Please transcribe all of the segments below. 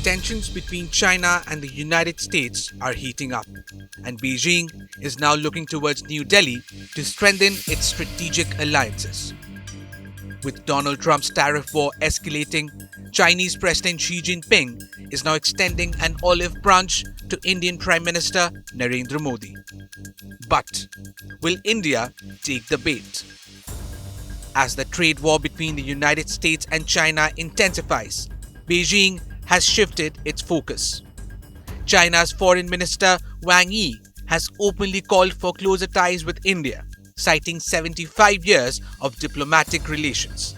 Tensions between China and the United States are heating up, and Beijing is now looking towards New Delhi to strengthen its strategic alliances. With Donald Trump's tariff war escalating, Chinese President Xi Jinping is now extending an olive branch to Indian Prime Minister Narendra Modi. But will India take the bait? As the trade war between the United States and China intensifies, Beijing has shifted its focus. China's Foreign Minister Wang Yi has openly called for closer ties with India, citing 75 years of diplomatic relations.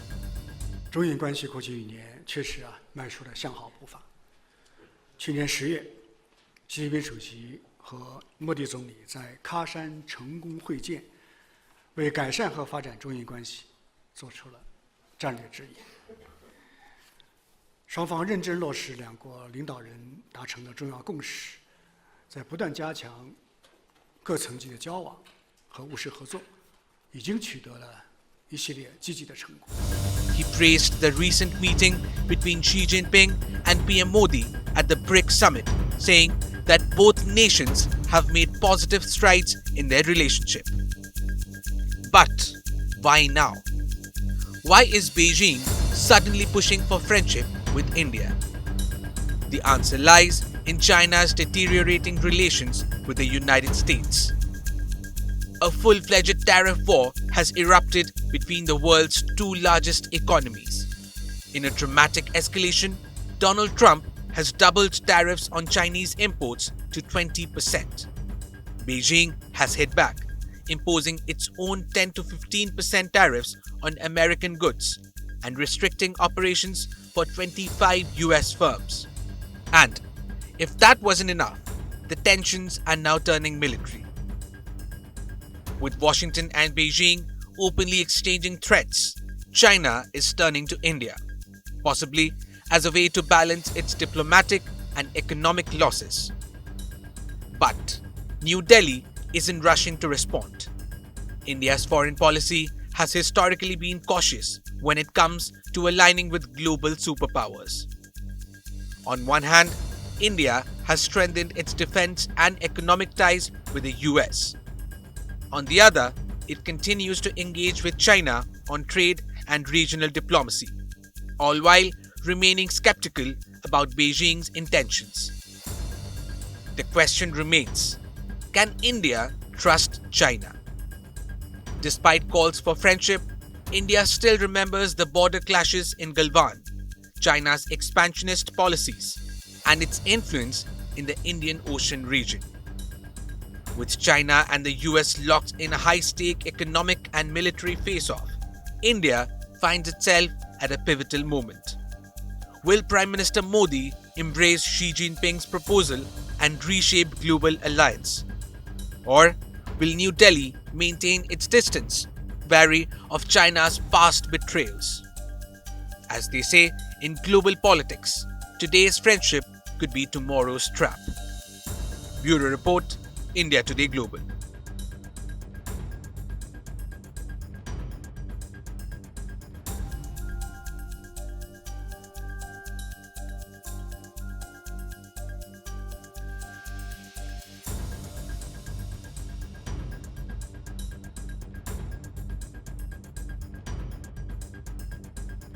中印关系过去1年确实迈出了向好步伐。去年10月，习近平主席和莫迪总理在喀山成功会见，为改善和发展中印关系做出了战略指引。双方认真落实两国领导人达成的重要共识，在不断加强各层级的交往和务实合作，已经取得了一系列积极的成果。He praised the recent meeting between Xi Jinping and PM Modi at the BRICS summit, saying that both nations have made positive strides in their relationship. But why now? Why is Beijing suddenly pushing for friendship with India? The answer lies in China's deteriorating relations with the United States. A full-fledged tariff war has erupted between the world's two largest economies. In a dramatic escalation, Donald Trump has doubled tariffs on Chinese imports to 20%. Beijing has hit back, imposing its own 10 to 15% tariffs on American goods and restricting operations for 25 US firms. And if that wasn't enough, the tensions are now turning military. With Washington and Beijing openly exchanging threats, China is turning to India, possibly as a way to balance its diplomatic and economic losses. But New Delhi isn't rushing to respond. India's foreign policy has historically been cautious when it comes to aligning with global superpowers. On one hand, India has strengthened its defense and economic ties with the US. On the other, it continues to engage with China on trade and regional diplomacy, all while remaining skeptical about Beijing's intentions. The question remains, can India trust China? Despite calls for friendship, India still remembers the border clashes in Galwan, China's expansionist policies, and its influence in the Indian Ocean region. With China and the US locked in a high-stake economic and military face-off, India finds itself at a pivotal moment. Will Prime Minister Modi embrace Xi Jinping's proposal and reshape global alliance? Or will New Delhi maintain its distance, wary of China's past betrayals? As they say in global politics, today's friendship could be tomorrow's trap. Bureau Report, India Today Global.